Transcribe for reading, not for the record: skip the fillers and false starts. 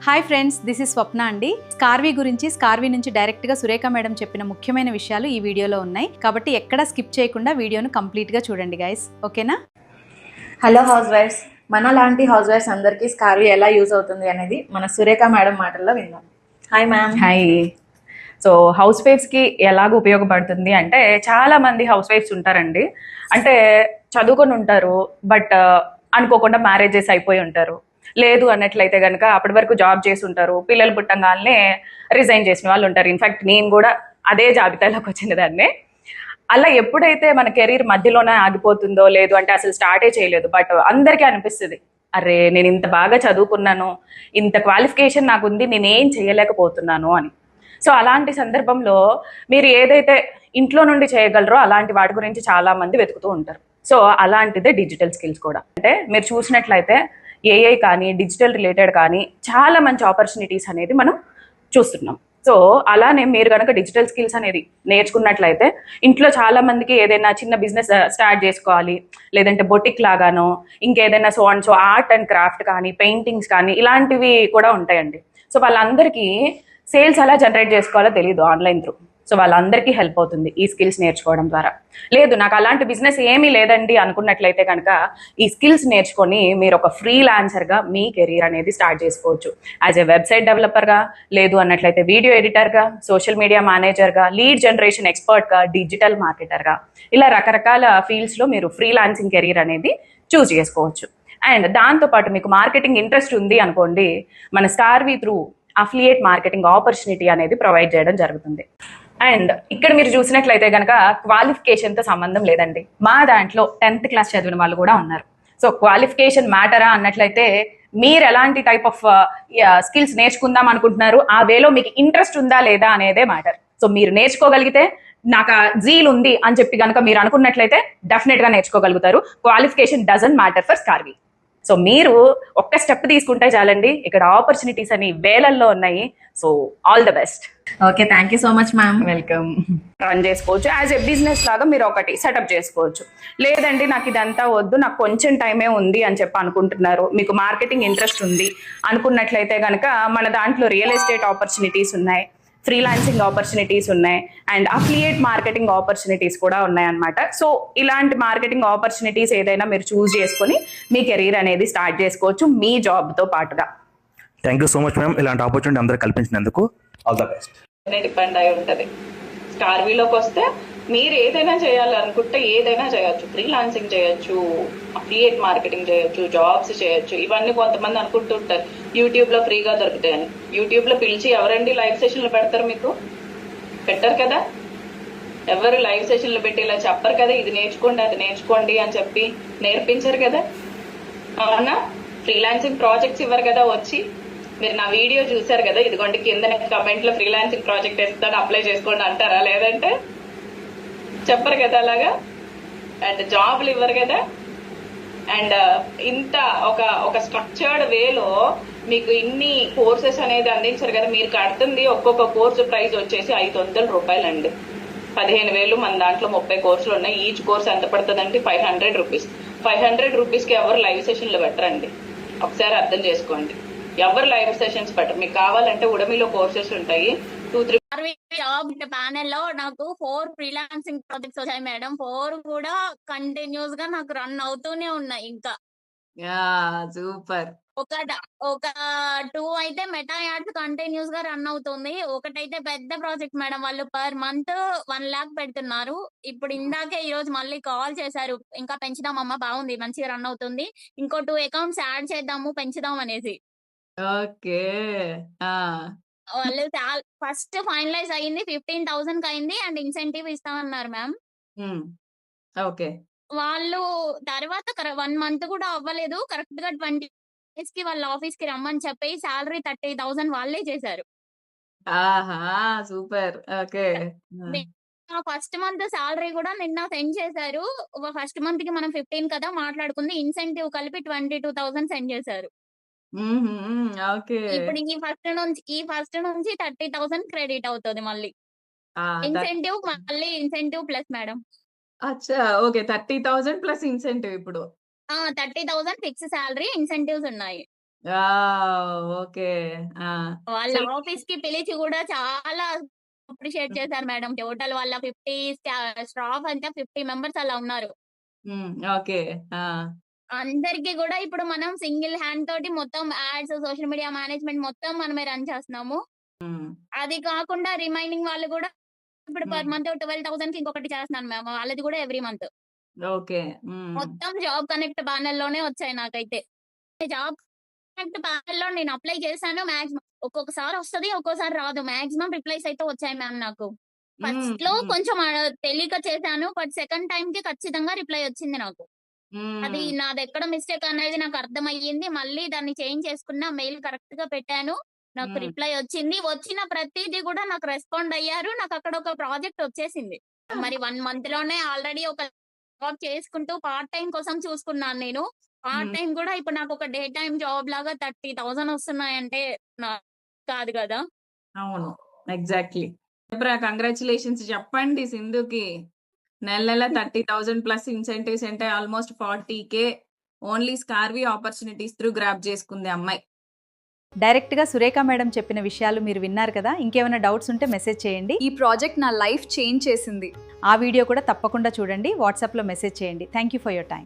Hi friends, this is స్వప్న అండి. స్కార్వీ నుంచి డైరెక్ట్గా సురేఖ మేడం చెప్పిన ముఖ్యమైన విషయాలు ఈ వీడియోలో ఉన్నాయి. కాబట్టి ఎక్కడ స్కిప్ చేయకుండా వీడియోను కంప్లీట్గా చూడండి గైస్, ఓకేనా? హలో హౌస్ వైఫ్స్, మన లాంటి హౌస్ వైఫ్స్ అందరికీ స్కార్వీ ఎలా యూజ్ అవుతుంది అనేది మన సురేఖ మేడం మాటల్లో విందాం. Hi ma'am. Hi. So house వైఫ్స్కి ఎలాగ ఉపయోగపడుతుంది అంటే, చాలా మంది హౌస్ వైఫ్స్ ఉంటారండి. అంటే చదువుకొని ఉంటారు, బట్ అనుకోకుండా మ్యారేజెస్ అయిపోయి ఉంటారు. లేదు అన్నట్లయితే కనుక అప్పటి వరకు జాబ్ చేసి ఉంటారు, పిల్లలు పుట్టంగానే రిజైన్ చేసిన వాళ్ళు ఉంటారు. ఇన్ఫాక్ట్ నేను కూడా అదే జాబితాలోకి వచ్చిన దాన్నే. అలా ఎప్పుడైతే మన కెరీర్ మధ్యలోనే ఆగిపోతుందో, లేదు అంటే అసలు స్టార్టే చేయలేదు, బట్ అందరికీ అనిపిస్తుంది, అరే నేను ఇంత బాగా చదువుకున్నాను, ఇంత క్వాలిఫికేషన్ నాకు ఉంది, నేనేం చేయలేకపోతున్నాను అని. సో అలాంటి సందర్భంలో మీరు ఏదైతే ఇంట్లో నుండి చేయగలరో అలాంటి వాటి గురించి చాలా మంది వెతుకుతూ ఉంటారు. సో అలాంటిదే డిజిటల్ స్కిల్స్ కూడా. అంటే మీరు చూసినట్లయితే ఏఐ కానీ డిజిటల్ రిలేటెడ్ కానీ చాలా మంచి ఆపర్చునిటీస్ అనేది మనం చూస్తున్నాం. సో అలానే మీరు కనుక డిజిటల్ స్కిల్స్ అనేది నేర్చుకున్నట్లయితే ఇంట్లో చాలా మందికి ఏదైనా చిన్న బిజినెస్ స్టార్ట్ చేసుకోవాలి, లేదంటే బొటిక్ లాగానో ఇంకేదైనా సో ఆర్ట్ అండ్ క్రాఫ్ట్ కానీ పెయింటింగ్స్ కానీ ఇలాంటివి కూడా ఉంటాయండి. సో వాళ్ళందరికీ సేల్స్ ఎలా జనరేట్ చేసుకోవాలో తెలియదు ఆన్లైన్ త్రూ. సో వాళ్ళందరికీ హెల్ప్ అవుతుంది ఈ స్కిల్స్ నేర్చుకోవడం ద్వారా. లేదు నాకు అలాంటి బిజినెస్ ఏమీ లేదండి అనుకున్నట్లయితే కనుక ఈ స్కిల్స్ నేర్చుకొని మీరు ఒక ఫ్రీలాన్సర్గా మీ కెరీర్ అనేది స్టార్ట్ చేసుకోవచ్చు. యాజ్ ఎ వెబ్సైట్ డెవలపర్గా, లేదు అన్నట్లయితే వీడియో ఎడిటర్గా, సోషల్ మీడియా మేనేజర్గా, లీడ్ జనరేషన్ ఎక్స్పర్ట్గా, డిజిటల్ మార్కెటర్గా, ఇలా రకరకాల ఫీల్డ్స్లో మీరు ఫ్రీలాన్సింగ్ కెరీర్ అనేది చూస్ చేసుకోవచ్చు. అండ్ దాంతోపాటు మీకు మార్కెటింగ్ ఇంట్రెస్ట్ ఉంది అనుకోండి, మన స్కార్వీ త్రూ అఫిలియేట్ మార్కెటింగ్ ఆపర్చునిటీ అనేది ప్రొవైడ్ చేయడం జరుగుతుంది. అండ్ ఇక్కడ మీరు చూసినట్లయితే కనుక క్వాలిఫికేషన్తో సంబంధం లేదండి. మా దాంట్లో 10th క్లాస్ చదివిన వాళ్ళు కూడా ఉన్నారు. సో క్వాలిఫికేషన్ మ్యాటరా అన్నట్లయితే మీరు ఎలాంటి టైప్ ఆఫ్ స్కిల్స్ నేర్చుకుందాం అనుకుంటున్నారు, ఆ వేలో మీకు ఇంట్రెస్ట్ ఉందా లేదా అనేదే మ్యాటర్. సో మీరు నేర్చుకోగలిగితే, నాకు జీల్ ఉంది అని చెప్పి కనుక మీరు అనుకున్నట్లయితే డెఫినెట్గా నేర్చుకోగలుగుతారు. క్వాలిఫికేషన్ డజంట్ మ్యాటర్ ఫర్ స్కార్వీ. సో మీరు ఒక్క స్టెప్ తీసుకుంటే చాలండి, ఇక్కడ ఆపర్చునిటీస్ అని వేలల్లో ఉన్నాయి. So all the best. Okay, thank you so much ma'am. Welcome. Run చేసుకోవచ్చు యాజ్ ఎ బిజినెస్ లాగా, మీరు ఒకటి సెటప్ చేసుకోవచ్చు. లేదండి నాకు ఇదంతా వద్దు, నాకు కొంచెం టైమే ఉంది అని చెప్పి అనుకుంటున్నారు, మీకు మార్కెటింగ్ ఇంట్రెస్ట్ ఉంది అనుకున్నట్లయితే కనుక మన దాంట్లో రియల్ ఎస్టేట్ ఆపర్చునిటీస్ ఉన్నాయి, ఫ్రీలాన్సింగ్ ఆపర్చునిటీస్ ఉన్నాయి, అండ్ అఫిలియేట్ మార్కెటింగ్ ఆపర్చునిటీస్ కూడా ఉన్నాయి అన్నమాట. సో ఇలాంటి మార్కెటింగ్ ఆపర్చునిటీస్ ఏదైనా మీరు చూస్ చేసుకొని మీ కెరీర్ అనేది స్టార్ట్ చేసుకోవచ్చు మీ జాబ్తో పాటుగా. Thank you so much ma'am, ఇలాంటి ఆపర్చునిటీ అందరూ కల్పించినందుకు. All the best. డిపెండ్ అయి ఉంటుంది. స్కార్వీలోకి వస్తే మీరు ఏదైనా చేయాలనుకుంటే ఏదైనా చేయొచ్చు. ఫ్రీలాన్సింగ్ చేయొచ్చు, అఫిలియేట్ మార్కెటింగ్ చేయొచ్చు, జాబ్స్ చేయొచ్చు. ఇవన్నీ కొంతమంది అనుకుంటుంటారు యూట్యూబ్లో ఫ్రీగా దొరుకుతాయని. యూట్యూబ్లో పిలిచి ఎవరండి లైవ్ సెషన్లు పెడతారు? మీకు పెట్టరు కదా. ఎవరు లైవ్ సెషన్లు పెట్టి ఇలా చెప్పరు కదా, ఇది నేర్చుకోండి అది నేర్చుకోండి అని చెప్పి నేర్పించరు కదా. అవునా? ఫ్రీలాన్సింగ్ ప్రాజెక్ట్స్ ఇవ్వరు కదా వచ్చి. మీరు నా వీడియో చూసారు కదా, ఇదిగోండి కింద కమెంట్ లో ఫ్రీలాన్సింగ్ ప్రాజెక్ట్ వేస్తాను అప్లై చేసుకోండి అంటారా? లేదంటే చెప్పరు కదా అలాగా. అండ్ జాబ్లు ఇవ్వరు కదా. అండ్ ఇంత ఒక స్ట్రక్చర్డ్ వేలో మీకు ఇన్ని కోర్సెస్ అనేది అందించారు కదా. మీరు కడుతుంది ఒక్కొక్క కోర్సు ప్రైస్ వచ్చేసి 500 రూపాయలు అండి. 15,000 మన దాంట్లో 30 కోర్సులు ఉన్నాయి. ఈచ్ కోర్స్ ఎంత పడుతుందండి? 500 రూపీస్. 500 రూపీస్కి ఎవరు లైవ్ సెషన్లు పెట్టరండి, ఒకసారి అర్థం చేసుకోండి. ఎవరు లైవ్ సెషన్స్ పెట్టరు. మీకు కావాలంటే ఉడమిలో కోర్సెస్ ఉంటాయి 2-3 జాబ్ ప్యానెల్ లో నాకు 4 ఫ్రీలాన్సింగ్ ప్రాజెక్ట్స్ వచ్చాయి మేడం. 4 కూడా కంటిన్యూస్ గా నాకు రన్ అవుతూనే ఉన్నాయి. ఇంకా సూపర్. ఒక 2 అయితే మెటా యాడ్స్ కంటిన్యూస్ గా రన్ అవుతుంది. ఒకటైతే పెద్ద ప్రాజెక్ట్ మేడం, వాళ్ళు పర్ మంత్ 1 lakh పెడుతున్నారు. ఇప్పుడు ఇందాకే ఈ రోజు మళ్ళీ కాల్ చేశారు, ఇంకా పెంచుదామమ్మా, బాగుంది, మంచిగా రన్ అవుతుంది, ఇంకో 2 అకౌంట్స్ యాడ్ చేద్దాము, పెంచుదాం అనేసి. ఓకే. వాళ్ళు ఫస్ట్ ఫైనలైజ్ అయింది 15,000 అయింది అండ్ ఇన్సెంటివ్ ఇస్తామన్నారు మ్యామ్. ఓకే. వాళ్ళు తర్వాత 1 మంత్ కూడా అవ్వలేదు, కరెక్ట్ గా 20 days కి వాళ్ళ ఆఫీస్ కి రమ్మని చెప్పి శాలరీ 30,000 వాళ్ళే చేశారు. ఆహా, super. Okay. First month salary కూడా నిన్న సెండ్ చేశారు. ఫస్ట్ మంత్ కి మనం 15 కదా మాట్లాడుకుంది, ఇన్సెంటివ్ కలిపి 22,000 సెండ్ చేశారు. ఓకే. ఇప్పుడు ఈ ఫస్ట్ నుంచి 30,000 క్రెడిట్ అవుతుంది మళ్ళీ. ఇన్సెంటివ్ మళ్ళీ ఇన్సెంటివ్ ప్లస్ మేడం. అచ్చా, ఓకే. 30,000 ప్లస్ ఇన్సెంటివ్ ఇప్పుడు. 30,000 ఫిక్స్ శాలరీ, ఇన్సెంటివ్స్ ఉన్నాయి. ఓకే. వాళ్ళ సో ఆఫీస్ కి పిలిచి కూడా చాలా అప్రిషియేట్ చేశారు మేడం. టోటల్ వాళ్ళ 50 స్టాఫ్ అంతా 50 మెంబర్స్ అలా ఉన్నారు. ఓకే. అందరికి కూడా ఇప్పుడు మనం సింగిల్ హ్యాండ్ తోటి మొత్తం యాడ్స్, సోషల్ మీడియా మేనేజ్మెంట్ మొత్తం మనమే రన్ చేస్తున్నాము. అది కాకుండా రిమైనింగ్ వాళ్ళు కూడా ఇప్పుడు పర్ మంత్ 12,000 కి ఇంకొకటి చేస్తున్నాను మ్యామ్. వాళ్ళది కూడా ఎవ్రీ మంత్. ఓకే. మొత్తం జాబ్ కనెక్ట్ ప్యానెల్ లోనే వచ్చాయి నాకైతే. జాబ్ కనెక్ట్ ప్యానెల్ లో నేను అప్లై చేశాను. మాక్సిమం ఒక్కొక్కసారి వస్తది, ఒక్కోసారి రాదు. మాక్సిమం రిప్లైస్ అయితే వచ్చాయి మ్యామ్ నాకు. ఫస్ట్ లో కొంచెం తెలియక చేశాను. బట్ సెకండ్ టైం కి ఖచ్చితంగా రిప్లై వచ్చింది నాకు. అది నాది ఎక్కడ మిస్టేక్ అనేది నాకు అర్థమయ్యింది. మళ్ళీ దాన్ని చేంజ్ చేసుకున్నా. మెయిల్ కరెక్ట్ గా పెట్టాను. నాకు రిప్లై వచ్చింది. వచ్చిన ప్రతిదీ కూడా నాకు రెస్పాండ్ అయ్యారు. నాకు అక్కడ ఒక ప్రాజెక్ట్ వచ్చేసింది. మరి 1 మంత్ లోనే ఆల్రెడీ ఒక జాబ్ చేసుకుంటూ పార్ట్ టైం కోసం చూసుకున్నాను నేను. పార్ట్ టైం కూడా ఇప్పుడు నాకు ఒక డే టైం జాబ్ లాగా 30,000 వస్తున్నాయంటే కాదు కదా. అవును, ఎగ్జాక్ట్లీ. కంగ్రాచులేషన్స్ చెప్పండి సింధుకి. నెల 30,000 ప్లస్ ఇన్సెంటివ్స్ అంటే ఆల్మోస్ట్ 40K ఓన్లీ స్కార్వి ఆపర్చునిటీస్ త్రూ గ్రాప్ చేసుకుంది అమ్మాయి. డైరెక్ట్గా సురేఖ మేడం చెప్పిన విషయాలు మీరు విన్నారు కదా. ఇంకేమైనా డౌట్స్ ఉంటే మెసేజ్ చేయండి. ఈ ప్రాజెక్ట్ నా లైఫ్ చేంజ్ చేసింది. ఆ వీడియో కూడా తప్పకుండా చూడండి. వాట్సాప్లో మెసేజ్ చేయండి. Thank you for your time.